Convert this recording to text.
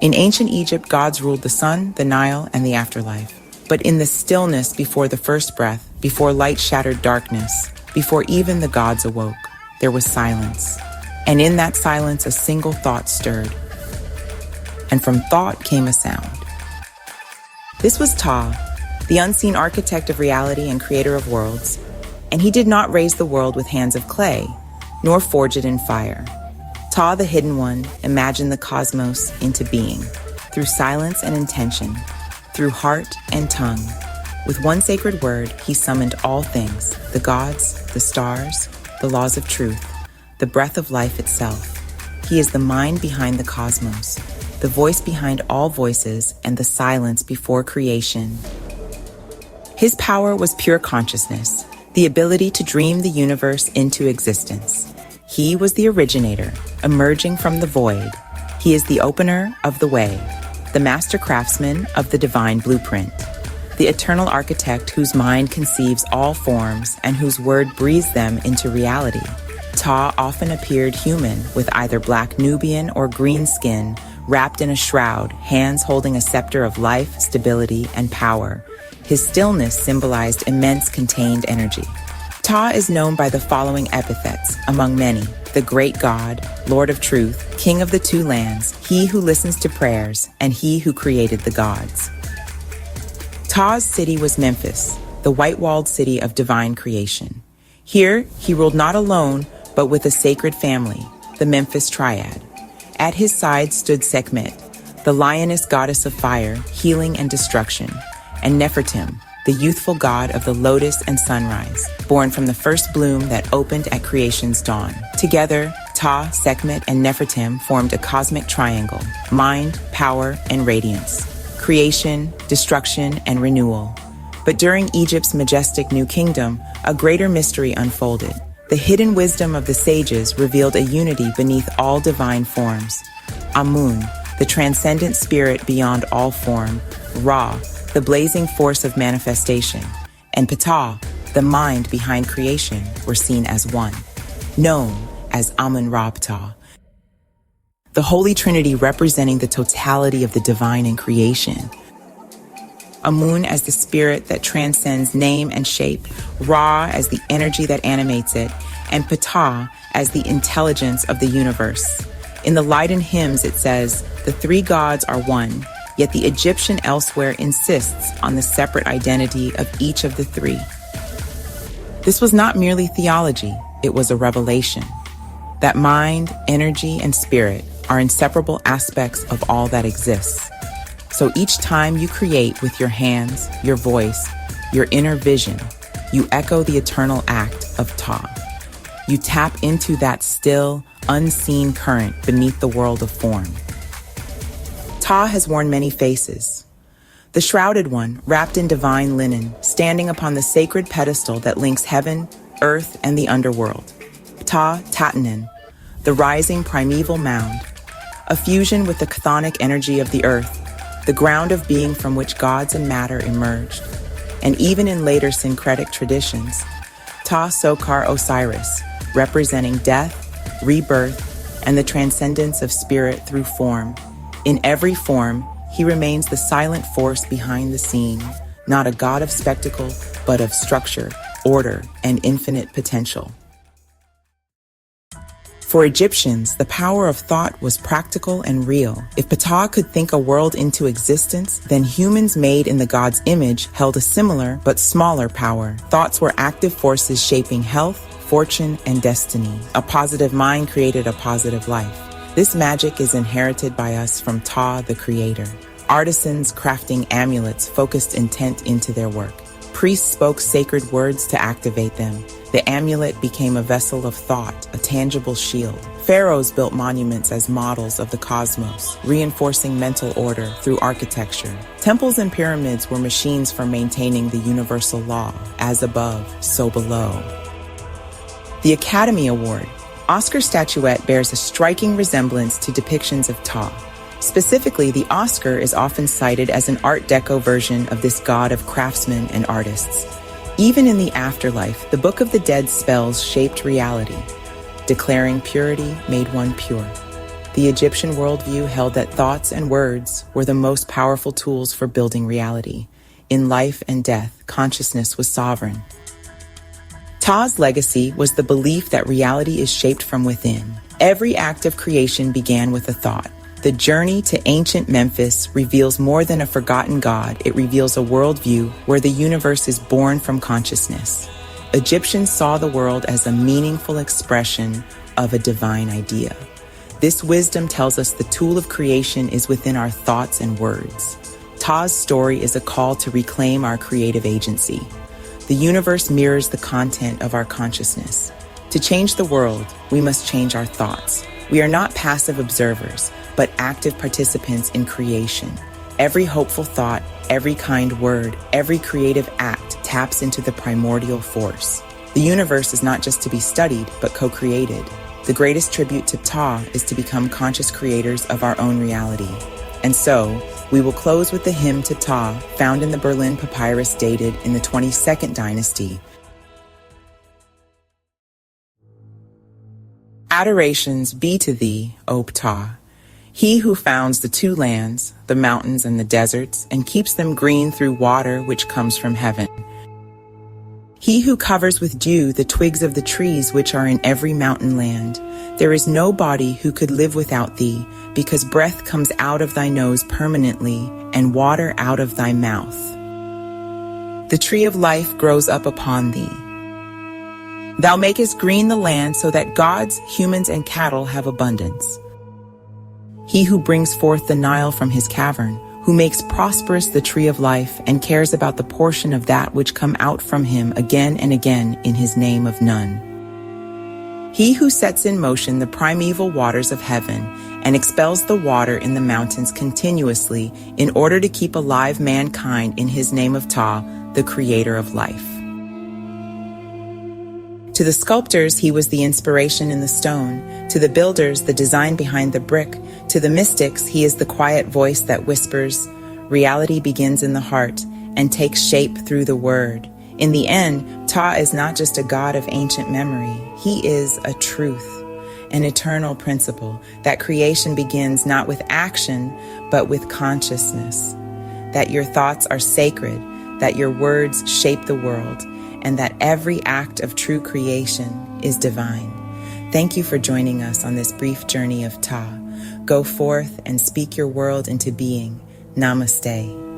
In ancient Egypt, gods ruled the sun, the Nile, and the afterlife. But in the stillness before the first breath, before light shattered darkness, before even the gods awoke, there was silence. And in that silence, a single thought stirred. And from thought came a sound. This was Ptah, the unseen architect of reality and creator of worlds. And he did not raise the world with hands of clay, nor forge it in fire. Ptah, the hidden one, imagined the cosmos into being, through silence and intention, through heart and tongue. With one sacred word, he summoned all things, the gods, the stars, the laws of truth, the breath of life itself. He is the mind behind the cosmos, the voice behind all voices, and the silence before creation. His power was pure consciousness, the ability to dream the universe into existence. He was the originator, emerging from the void. He is the opener of the way, the master craftsman of the divine blueprint, the eternal architect whose mind conceives all forms and whose word breathes them into reality. Ptah often appeared human, with either black Nubian or green skin, wrapped in a shroud, hands holding a scepter of life, stability, and power. His stillness symbolized immense contained energy. Ptah is known by the following epithets, among many: the great God, Lord of truth, King of the two lands, he who listens to prayers, and he who created the gods. Ptah's city was Memphis, the white-walled city of divine creation. Here, he ruled not alone, but with a sacred family, the Memphis Triad. At his side stood Sekhmet, the lioness goddess of fire, healing and destruction, and Nefertim, the youthful god of the lotus and sunrise, born from the first bloom that opened at creation's dawn. Together, Ptah, Sekhmet, and Nefertim formed a cosmic triangle: mind, power, and radiance, creation, destruction, and renewal. But during Egypt's majestic new kingdom, a greater mystery unfolded. The hidden wisdom of the sages revealed a unity beneath all divine forms. Amun, the transcendent spirit beyond all form; Ra, the blazing force of manifestation; and Ptah, the mind behind creation, were seen as one, known as Amun-Ra Ptah, the Holy Trinity representing the totality of the divine in creation. Amun as the spirit that transcends name and shape, Ra as the energy that animates it, and Ptah as the intelligence of the universe. In the Leiden hymns it says, "The three gods are one," yet the Egyptian elsewhere insists on the separate identity of each of the three. This was not merely theology, it was a revelation. That mind, energy, and spirit are inseparable aspects of all that exists. So each time you create with your hands, your voice, your inner vision, you echo the eternal act of Ptah. You tap into that still, unseen current beneath the world of form. Ptah has worn many faces. The shrouded one, wrapped in divine linen, standing upon the sacred pedestal that links heaven, earth, and the underworld. Ptah Tatanen, the rising primeval mound, a fusion with the chthonic energy of the earth, the ground of being from which gods and matter emerged. And even in later syncretic traditions, Ptah Sokar Osiris, representing death, rebirth, and the transcendence of spirit through form. In every form, he remains the silent force behind the scene, not a god of spectacle, but of structure, order, and infinite potential. For Egyptians, the power of thought was practical and real. If Ptah could think a world into existence, then humans made in the god's image held a similar but smaller power. Thoughts were active forces shaping health, fortune, and destiny. A positive mind created a positive life. This magic is inherited by us from Ptah, the creator. Artisans crafting amulets focused intent into their work. Priests spoke sacred words to activate them. The amulet became a vessel of thought, a tangible shield. Pharaohs built monuments as models of the cosmos, reinforcing mental order through architecture. Temples and pyramids were machines for maintaining the universal law, as above, so below. The Academy Award. Oscar's statuette bears a striking resemblance to depictions of Ptah. Specifically, the Oscar is often cited as an Art Deco version of this god of craftsmen and artists. Even in the afterlife, the Book of the Dead spells shaped reality. Declaring purity made one pure. The Egyptian worldview held that thoughts and words were the most powerful tools for building reality. In life and death, consciousness was sovereign. Ptah's legacy was the belief that reality is shaped from within. Every act of creation began with a thought. The journey to ancient Memphis reveals more than a forgotten god. It reveals a worldview where the universe is born from consciousness. Egyptians saw the world as a meaningful expression of a divine idea. This wisdom tells us the tool of creation is within our thoughts and words. Ptah's story is a call to reclaim our creative agency. The universe mirrors the content of our consciousness. To change the world, we must change our thoughts. We are not passive observers, but active participants in creation. Every hopeful thought, every kind word, every creative act taps into the primordial force. The universe is not just to be studied, but co-created. The greatest tribute to Ptah is to become conscious creators of our own reality. And so, we will close with the hymn to Ptah, found in the Berlin papyrus dated in the 22nd dynasty. Adorations be to thee, O Ptah, he who founds the two lands, the mountains and the deserts, and keeps them green through water which comes from heaven. He who covers with dew the twigs of the trees which are in every mountain land. There is no body who could live without thee, because breath comes out of thy nose permanently, and water out of thy mouth. The tree of life grows up upon thee. Thou makest green the land so that gods, humans, and cattle have abundance. He who brings forth the Nile from his cavern, who makes prosperous the tree of life and cares about the portion of that which come out from him again and again in his name of none. He who sets in motion the primeval waters of heaven and expels the water in the mountains continuously in order to keep alive mankind in his name of Ptah, the creator of life. To the sculptors, he was the inspiration in the stone. To the builders, the design behind the brick. To the mystics, he is the quiet voice that whispers, reality begins in the heart and takes shape through the word. In the end, Ptah is not just a god of ancient memory. He is a truth, an eternal principle, that creation begins not with action, but with consciousness. That your thoughts are sacred, that your words shape the world, and that every act of true creation is divine. Thank you for joining us on this brief journey of Ptah. Go forth and speak your world into being. Namaste.